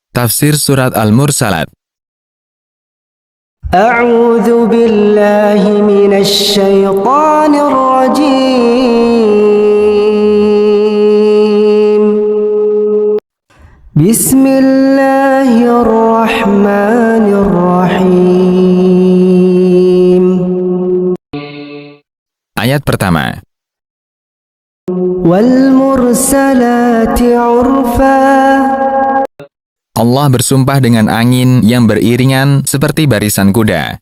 Tafsir Surat Al-Mursalat. A'udzu billahi minasy syaithanir rajim. Bismillahirrahmanirrahim. Ayat pertama. Wal mursalati 'urfa. Allah bersumpah dengan angin yang beriringan seperti barisan kuda.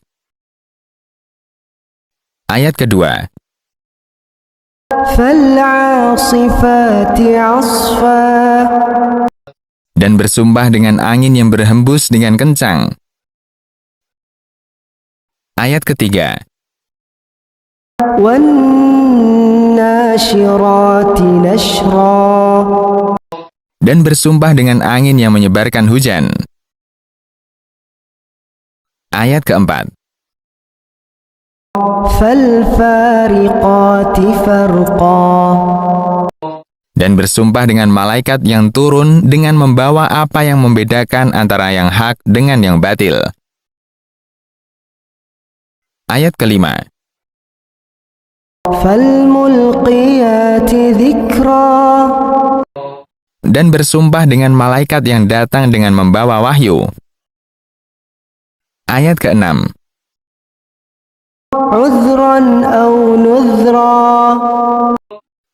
Ayat kedua. Fal'asifati 'asfa. Dan bersumpah dengan angin yang berhembus dengan kencang. Ayat ketiga. Wan nasyirati nashra. Dan bersumpah dengan angin yang menyebarkan hujan. Ayat keempat. Falfariqati farqa. Dan bersumpah dengan malaikat yang turun dengan membawa apa yang membedakan antara yang hak dengan yang batil. Ayat kelima. Falmulqiyati dzikra. Dan bersumpah dengan malaikat yang datang dengan membawa wahyu. Ayat keenam. Uzran aw nuzra.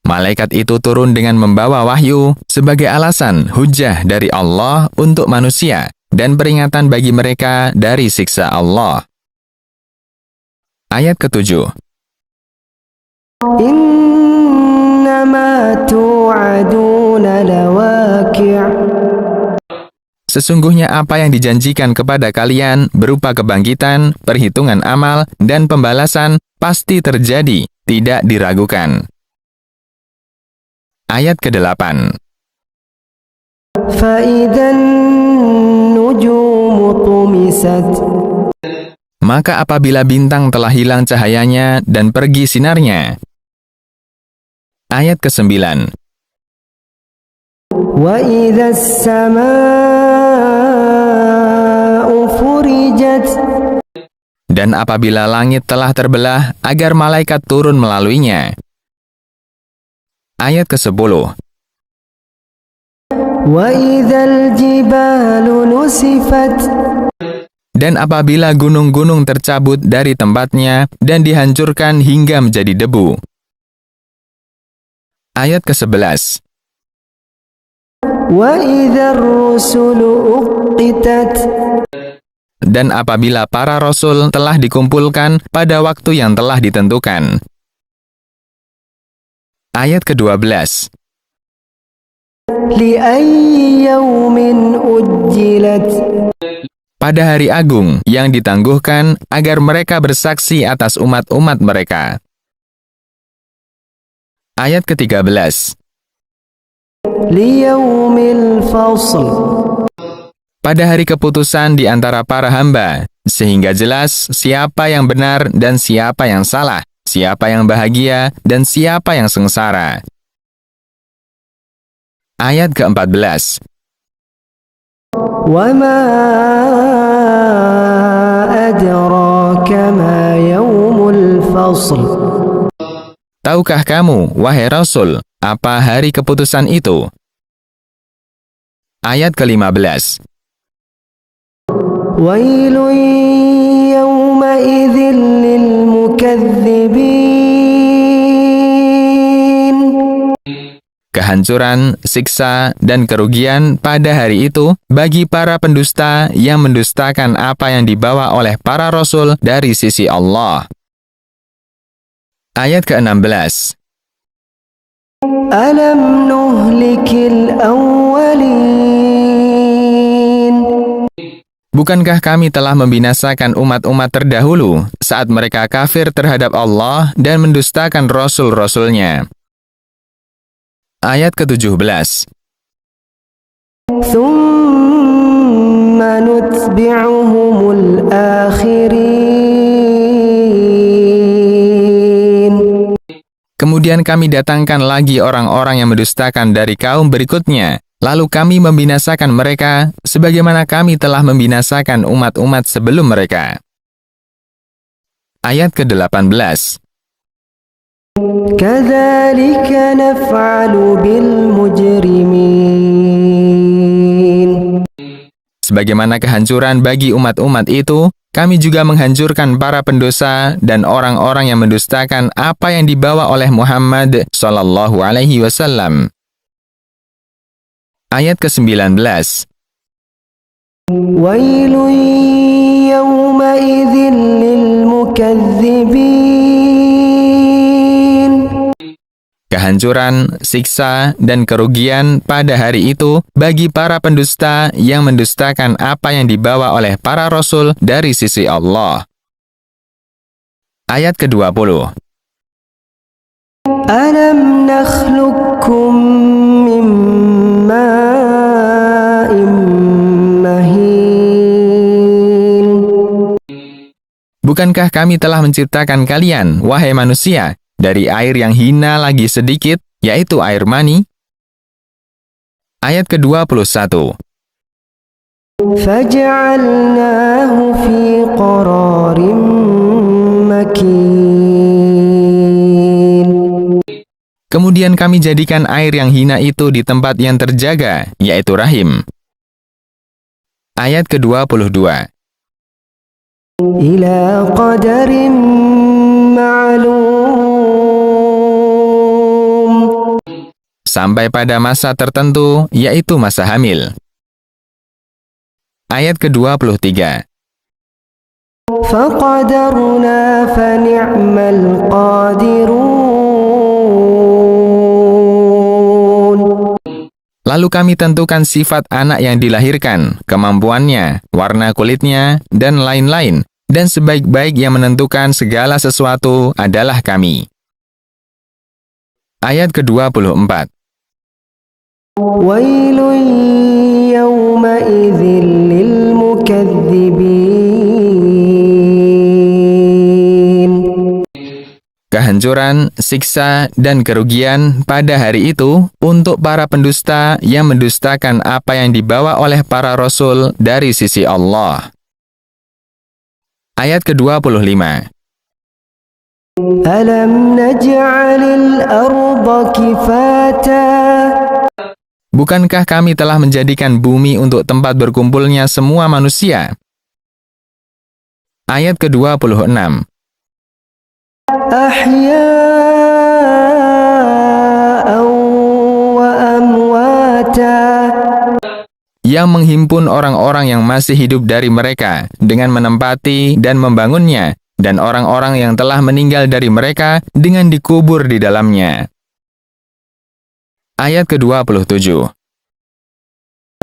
Malaikat itu turun dengan membawa wahyu sebagai alasan hujah dari Allah untuk manusia dan peringatan bagi mereka dari siksa Allah. Ayat ketujuh. Innama tu'aduna lawaqi'. Sesungguhnya apa yang dijanjikan kepada kalian berupa kebangkitan, perhitungan amal, dan pembalasan pasti terjadi, tidak diragukan. Ayat ke-8. Fa'idan nujumu tumisat. Maka apabila bintang telah hilang cahayanya dan pergi sinarnya. Ayat ke-9. Wa idzas samaa'u furijat. Dan apabila langit telah terbelah agar malaikat turun melaluinya. Ayat ke-10. Wa idzal jibalu nusifat. Dan apabila gunung-gunung tercabut dari tempatnya dan dihancurkan hingga menjadi debu. Ayat ke-11. Wa idzar rusulu uqqitat. Dan apabila para rasul telah dikumpulkan pada waktu yang telah ditentukan. Ayat ke-12. Li ayyi yaumin ujjilat. Pada hari agung yang ditangguhkan agar mereka bersaksi atas umat-umat mereka. Ayat ke-13. Li yaumil fasl. Pada hari keputusan di antara para hamba, sehingga jelas siapa yang benar dan siapa yang salah, siapa yang bahagia dan siapa yang sengsara. Ayat ke-14. Wa ma adraka ma yaumul fasl. Tahukah kamu, wahai Rasul, apa hari keputusan itu? Ayat ke-15. Wailun yawma idzin lil mukadzibin. Kehancuran, siksa, dan kerugian pada hari itu bagi para pendusta yang mendustakan apa yang dibawa oleh para rasul dari sisi Allah. Ayat ke-16. Alam nuhlikil awwalin. Bukankah kami telah membinasakan umat-umat terdahulu saat mereka kafir terhadap Allah dan mendustakan rasul-rasulnya? Ayat ke-17. Thumma nutbi'uhumul akhirin. Kemudian kami datangkan lagi orang-orang yang mendustakan dari kaum berikutnya, Lalu kami membinasakan mereka, sebagaimana kami telah membinasakan umat-umat sebelum mereka. Ayat ke-18. كذلك نفعل بالمجرمين. Sebagaimana kehancuran bagi umat-umat itu, kami juga menghancurkan para pendosa dan orang-orang yang mendustakan apa yang dibawa oleh Muhammad Shallallahu Alaihi Wasallam. Ayat ke-19. ويل يومئذ للمكذبين. Kehancuran, siksa, dan kerugian pada hari itu bagi para pendusta yang mendustakan apa yang dibawa oleh para rasul dari sisi Allah. Ayat ke-20. ألم نخلقكم من ماء مهين. Bukankah kami telah menciptakan kalian, wahai manusia, dari air yang hina lagi sedikit, yaitu air mani? Ayat ke-21. فجعلناه في قرار مكين. Kemudian kami jadikan air yang hina itu di tempat yang terjaga, yaitu rahim. Ayat ke-22. إلى قدر معلوم. Sampai pada masa tertentu, yaitu masa hamil. Ayat ke-23. فقدرنا فنعم القادرون. Lalu kami tentukan sifat anak yang dilahirkan, kemampuannya, warna kulitnya, dan lain-lain. Dan sebaik-baik yang menentukan segala sesuatu adalah kami. Ayat ke-24. ويل يومئذ للمكذبين. Kehancuran, siksa, dan kerugian pada hari itu untuk para pendusta yang mendustakan apa yang dibawa oleh para rasul dari sisi Allah. Ayat ke-25. ألم نجعل الأرض كفاتا. Bukankah kami telah menjadikan bumi untuk tempat berkumpulnya semua manusia? Ayat ke-26. أحياء وأمواتا. Yang menghimpun orang-orang yang masih hidup dari mereka dengan menempati dan membangunnya, dan orang-orang yang telah meninggal dari mereka dengan dikubur di dalamnya. Ayat ke-27.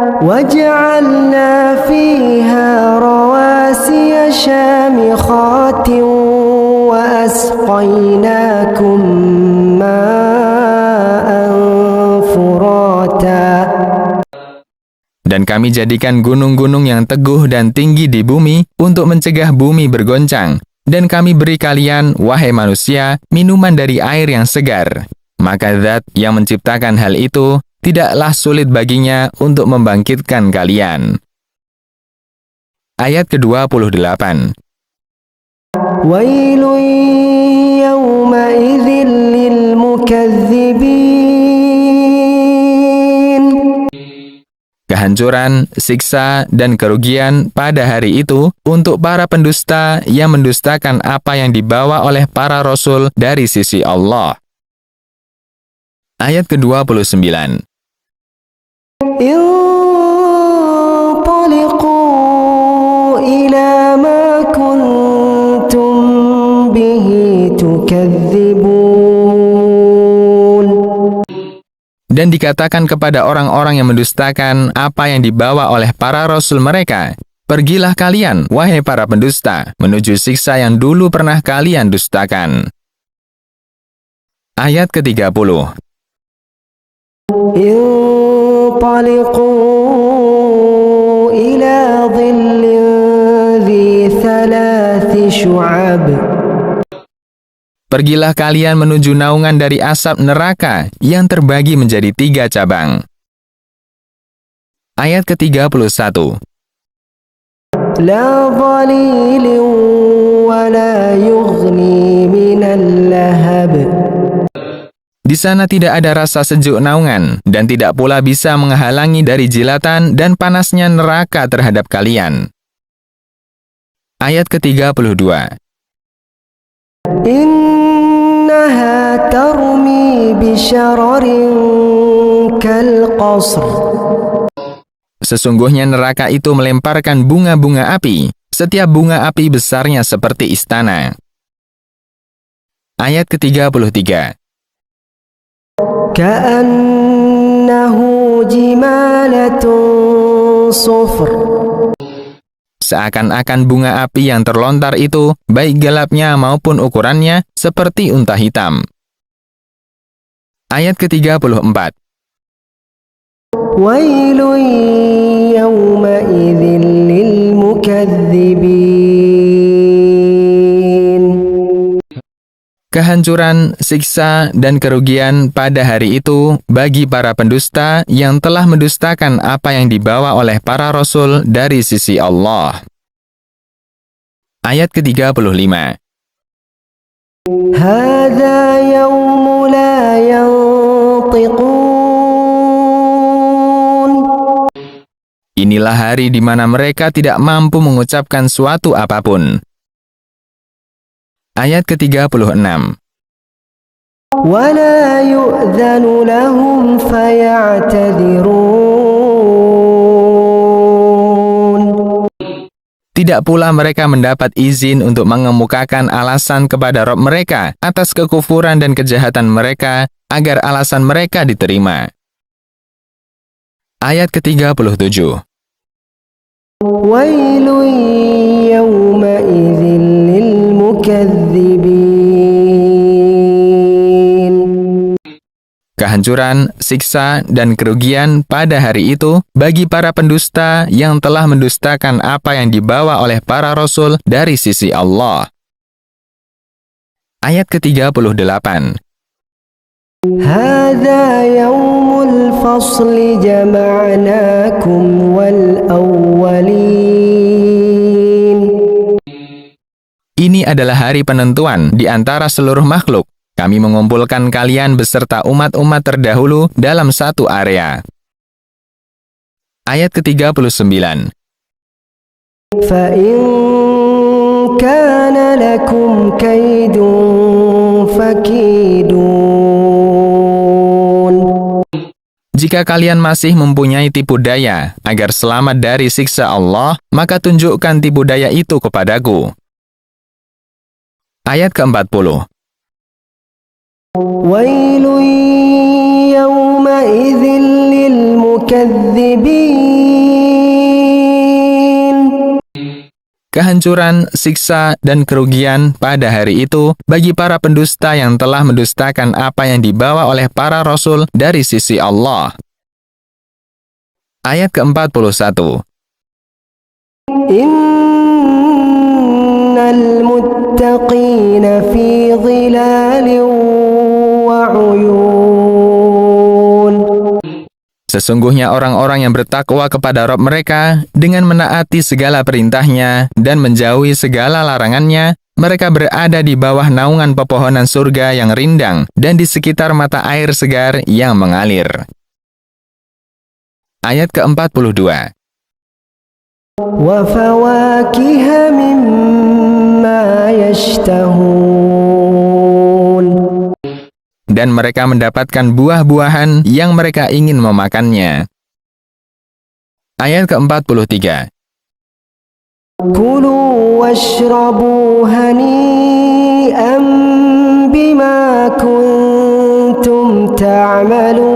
وجعلنا فيها رواسي شامخات وأسقيناكم ماء فراتا. Dan kami jadikan gunung-gunung yang teguh dan tinggi di bumi untuk mencegah bumi bergoncang. Dan kami beri kalian, wahai manusia, minuman dari air yang segar. Maka Zat yang menciptakan hal itu tidaklah sulit baginya untuk membangkitkan kalian. Ayat ke-28. ويل يومئذ للمكذبين. Kehancuran, siksa, dan kerugian pada hari itu untuk para pendusta yang mendustakan apa yang dibawa oleh para rasul dari sisi Allah. Ayat ke-29. انطلقوا إلى ما كنتم به تكذبون. Dan dikatakan kepada orang-orang yang mendustakan apa yang dibawa oleh para rasul mereka, pergilah kalian, wahai para pendusta, menuju siksa yang dulu pernah kalian dustakan. Ayat ke-30. انطلقوا إلى ظل ذي ثلاث شعب. Pergilah kalian menuju naungan dari asap neraka yang terbagi menjadi 3 cabang. Ayat ke-31. لا ظليل ولا يغني من اللهب Di sana tidak ada rasa sejuk naungan, dan tidak pula bisa menghalangi dari jilatan dan panasnya neraka terhadap kalian. Ayat ke-32. إنها ترمي بشرر كالقصر Sesungguhnya neraka itu melemparkan bunga-bunga api. Setiap bunga api besarnya seperti istana. Ayat ke-33. كأنه جمالة صفر Seakan-akan bunga api yang terlontar itu, baik gelapnya maupun ukurannya, seperti unta hitam. Ayat ke-34. ويل يومئذ للمكذبين Kehancuran, siksa, dan kerugian pada hari itu bagi para pendusta yang telah mendustakan apa yang dibawa oleh para rasul dari sisi Allah. Ayat ke-35. هذا يوم لا ينطقون Inilah hari di mana mereka tidak mampu mengucapkan suatu apapun. Ayat ke-36. ولا يؤذن لهم فيعتذرون Tidak pula mereka mendapat izin untuk mengemukakan alasan kepada Rabb mereka atas kekufuran dan kejahatan mereka agar alasan mereka diterima. Ayat ke-37. ويل يومئذ للمكذبين Kehancuran, siksa, dan kerugian pada hari itu bagi para pendusta yang telah mendustakan apa yang dibawa oleh para rasul dari sisi Allah. Ayat ke-38. هذا يوم الفصل جمعناكم والأولين Ini adalah hari penentuan di antara seluruh makhluk. Kami mengumpulkan kalian beserta umat-umat terdahulu dalam satu area. Ayat ke-39. فإن كان لكم كيد فكيدون Jika kalian masih mempunyai tipu daya agar selamat dari siksa Allah, maka tunjukkan tipu daya itu kepadaku. Ayat ke-40. ويل يومئذ للمكذبين Kehancuran, siksa, dan kerugian pada hari itu bagi para pendusta yang telah mendustakan apa yang dibawa oleh para rasul dari sisi Allah. Ayat ke-41. إن المتقين في ظلال وعيون Sesungguhnya orang-orang yang bertakwa kepada Rabb mereka dengan menaati segala perintahnya dan menjauhi segala larangannya, mereka berada di bawah naungan pepohonan surga yang rindang dan di sekitar mata air segar yang mengalir. Ayat ke-42. وفواكه مما يشتهون Dan mereka mendapatkan buah-buahan yang mereka ingin memakannya. Ayat ke-43. كلوا واشربوا هنيئا بما كنتم تعملون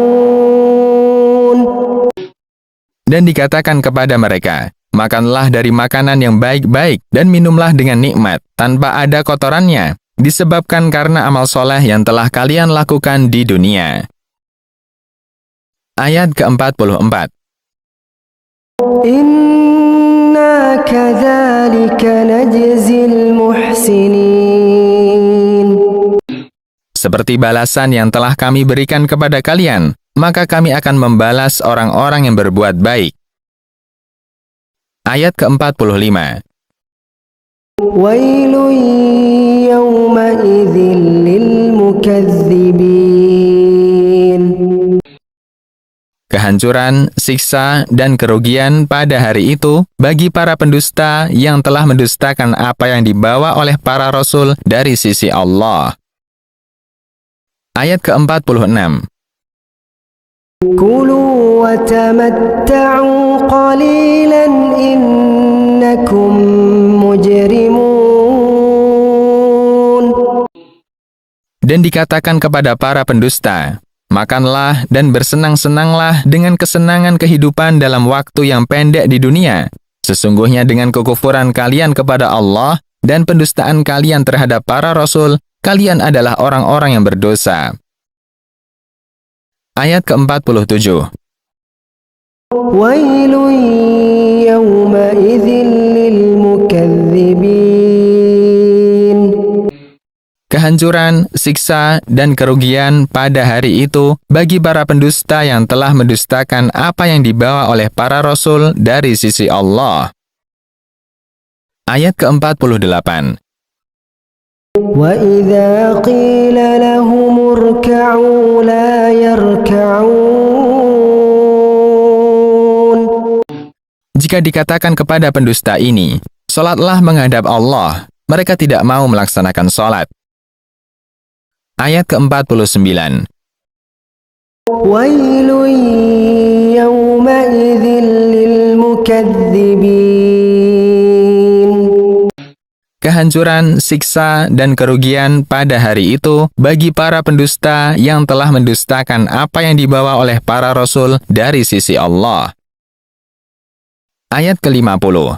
Dan dikatakan kepada mereka, makanlah dari makanan yang baik-baik dan minumlah dengan nikmat, tanpa ada kotorannya, disebabkan karena amal soleh yang telah kalian lakukan di dunia. Ayat ke-44. إنا كذلك نجزي المحسنين Seperti balasan yang telah kami berikan kepada kalian, maka kami akan membalas orang-orang yang berbuat baik. Ayat ke-45. ويل يومئذ للمكذبين. Kehancuran, siksa, dan kerugian pada hari itu bagi para pendusta yang telah mendustakan apa yang dibawa oleh para rasul dari sisi Allah. Ayat ke-46. كلوا وتمتعوا قليلا إنكم مجرمون. Dan dikatakan kepada para pendusta, makanlah dan bersenang-senanglah dengan kesenangan kehidupan dalam waktu yang pendek di dunia. Sesungguhnya dengan kekufuran kalian kepada Allah dan pendustaan kalian terhadap para rasul, kalian adalah orang-orang yang berdosa. Ayat ke-47. ويل يومئذ للمكذبين. Kehancuran, siksa, dan kerugian pada hari itu bagi para pendusta yang telah mendustakan apa yang dibawa oleh para rasul dari sisi Allah. Ayat ke-48. وإذا قيل لهم اركعوا لا يركعون. Jika dikatakan kepada pendusta ini, "Salatlah menghadap Allah," mereka tidak mau melaksanakan salat. Ayat ke-49. ويل يومئذ للمكذبين. Kehancuran, siksa, dan kerugian pada hari itu bagi para pendusta yang telah mendustakan apa yang dibawa oleh para rasul dari sisi Allah. Ayat ke-50.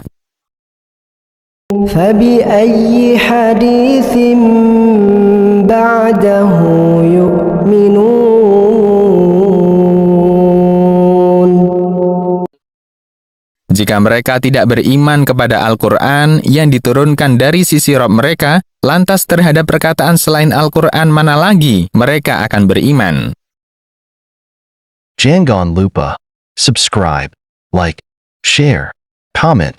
فبأي حديث بعده يؤمنون. Jika mereka tidak beriman kepada Al-Quran yang diturunkan dari sisi Rabb mereka, lantas terhadap perkataan selain Al-Quran mana lagi mereka akan beriman? Jangan lupa subscribe, like, share, comment,